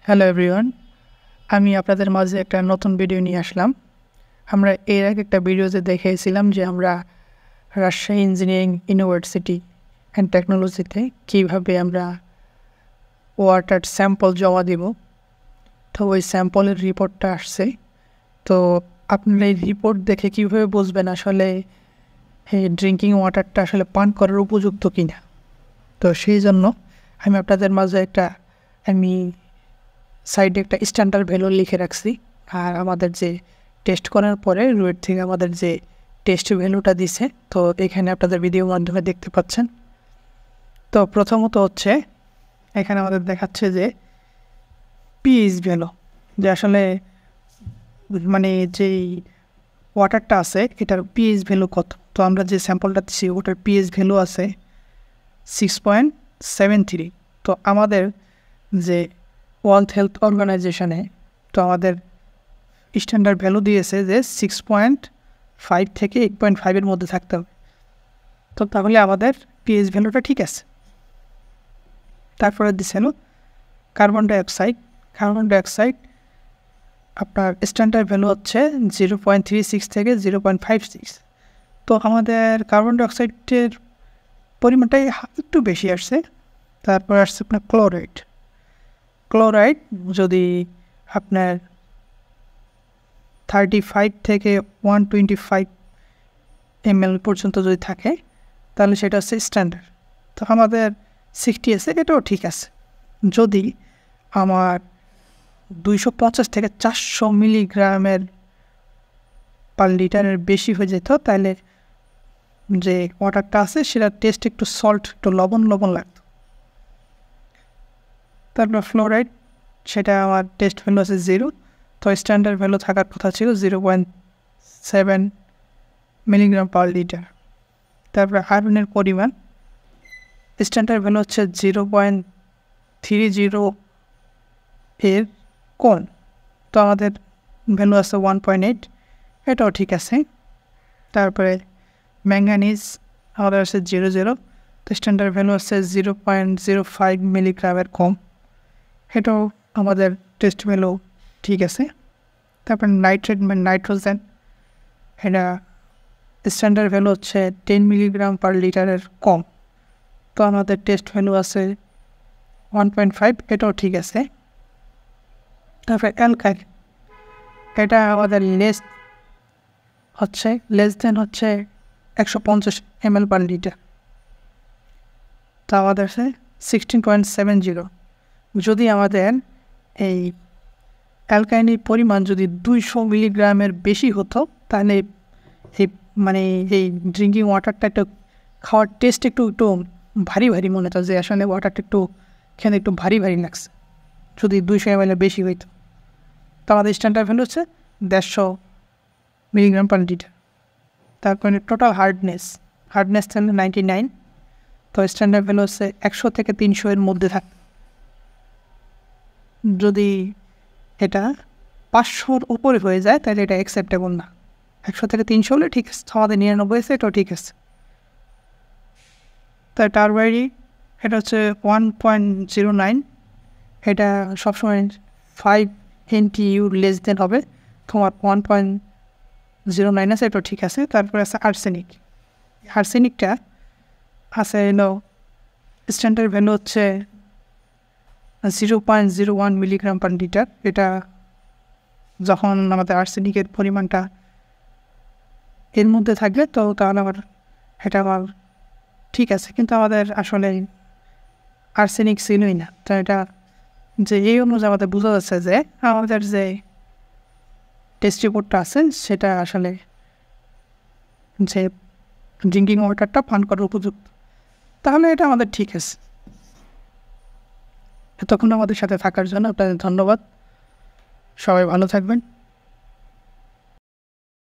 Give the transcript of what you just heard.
Hello everyone, আমি আপনাদের মাঝে একটা নতুন ভিডিও নিয়ে আসলাম। আমরা এর আগে একটা ভিডিওতে দেখিয়েছিলাম যে আমরা রাজশাহী ইঞ্জিনিয়ারিং ইউনিভার্সিটি অ্যান্ড টেকনোলজিতে কীভাবে আমরা ওয়াটার স্যাম্পল জমা দিব। তো ওই স্যাম্পলের রিপোর্টটা আসছে। তো আপনারা এই রিপোর্ট দেখে কীভাবে বুঝবেন আসলে এই ড্রিঙ্কিং ওয়াটারটা আসলে পান করার উপযুক্ত কিনা। তো সেই জন্য আমি আপনাদের মাঝে আমি সাইডে একটা স্ট্যান্ডার্ড ভ্যালু লিখে রাখছি। আর আমাদের যে টেস্ট করার পরে রুয়েট থেকে আমাদের যে টেস্ট ভ্যালুটা দিছে, তো এখানে আপনাদের ভিডিওর মাধ্যমে দেখতে পাচ্ছেন। তো প্রথমত হচ্ছে এখানে আমাদের দেখাচ্ছে যে পিএইচ ভ্যালু, যে আসলে মানে যেই ওয়াটারটা আছে এটার পিএইচ ভ্যালু কত। তো আমরা যে স্যাম্পলটা দিচ্ছি ওটার পিএইচ ভ্যালু আছে 6.73। তো আমাদের যে ওয়ার্ল্ড হেলথ অর্গানাইজেশনে তো আমাদের স্ট্যান্ডার্ড ভ্যালু দিয়েছে যে 6.5 থেকে 8.5-এর মধ্যে থাকতে হবে। তো তাহলে আমাদের পিএইচ ভ্যালুটা ঠিক আছে। তারপরে দিচ্ছিল কার্বন ডাইঅক্সাইড আপনার স্ট্যান্ডার্ড ভ্যালু হচ্ছে 0.36 থেকে 0.56। তো আমাদের কার্বন ডাইঅক্সাইডের পরিমাণটাই একটু বেশি আসছে। তারপর আসছে আপনার ক্লোরাইড যদি আপনার 35 থেকে 125 ml পর্যন্ত যদি থাকে তাহলে সেটা হচ্ছে স্ট্যান্ডার্ড। তো আমাদের 60 আছে, এটাও ঠিক আছে। যদি আমার 250 থেকে 400 মিলিগ্রামের পার লিটারের বেশি হয়ে যেত তাহলে যে ওয়াটারটা আছে সেটা টেস্ট একটু লবণ লাগতো। তারপর ফ্লোরাইড, সেটা আমার টেস্ট ভ্যালু আছে 0। তো স্ট্যান্ডার্ড ভ্যালু থাকার কথা ছিল 0.7 মিলিগ্রাম পার লিটার। তারপরে আয়রনের পরিমাণ স্ট্যান্ডার্ড ভ্যালু হচ্ছে 0.30 এর কম। তো আমাদের ভ্যালু আছে 1.8, এটাও ঠিক আছে। তারপরে ম্যাঙ্গানিজ আমাদের আছে 0.0। তো স্ট্যান্ডার্ড ভ্যালু আছে 0.05 মিলিগ্রামের কম, এটাও আমাদের টেস্ট ভ্যালু ঠিক আছে। তারপর নাইট্রোজেন, এটা স্ট্যান্ডার্ড ভ্যালু হচ্ছে 10 মিলিগ্রাম পার লিটারের কম। তো আমাদের টেস্ট ভ্যালু আছে 1.5, এটাও ঠিক আছে। তারপর অ্যালকাইল, এটা আমাদের লেস দেন হচ্ছে 150 ml পার লিটার। তো আমাদের আছে 16.70। যদি আমাদের এই অ্যালকাইনের পরিমাণ যদি 200 মিলিগ্রামের বেশি হতো তাহলে এই ড্রিঙ্কিং ওয়াটারটা একটু খাওয়ার টেস্ট একটু ভারী মনে হতো, যে আসলে ওয়াটারটা একটু খেতে একটু ভারী লাগছে যদি 200 ml বেশি হইতো। তো আমাদের স্ট্যান্ডার্ড ভ্যালু হচ্ছে 150 মিলিগ্রাম পার লিটার। তারপরে টোটাল হার্ডনেস তাহলে 99। তো স্ট্যান্ডার্ড ভ্যালু হচ্ছে 100 থেকে 300 এর মধ্যে থাকে। যদি এটা 500-র উপরে হয়ে যায় তাহলে এটা অ্যাকসেপ্টেবল না। 100 থেকে 300 হলে ঠিক আছে, আমাদের 99 আছে, এটাও ঠিক আছে। তাই টারবাইরি এটা হচ্ছে 1.09, এটা সবসময় 5 NTU লেস দেন হবে। তোমার 1.09 আছে, এটাও ঠিক আছে। তারপরে আছে আর্সেনিকটা আছে স্ট্যান্ডার্ড ভ্যালু হচ্ছে 0.01 মিলিগ্রাম পার লিটার। এটা যখন আমাদের আর্সেনিকের পরিমাণটা এর মধ্যে থাকবে তো তাহলে এটা আমার ঠিক আছে। কিন্তু আমাদের আসলে আর্সেনিক ছিলই না। তো এটা যে এই অনুযায়ী আমাদের বোঝা যাচ্ছে যে আমাদের যে টেস্ট রিপোর্টটা আছে সেটা আসলে যে ড্রিঙ্কিং ওয়াটারটা পান করার উপযুক্ত, তাহলে এটা আমাদের ঠিক আছে। এতক্ষণ আমাদের সাথে থাকার জন্য আপনাদের ধন্যবাদ। সবাই ভালো থাকবেন।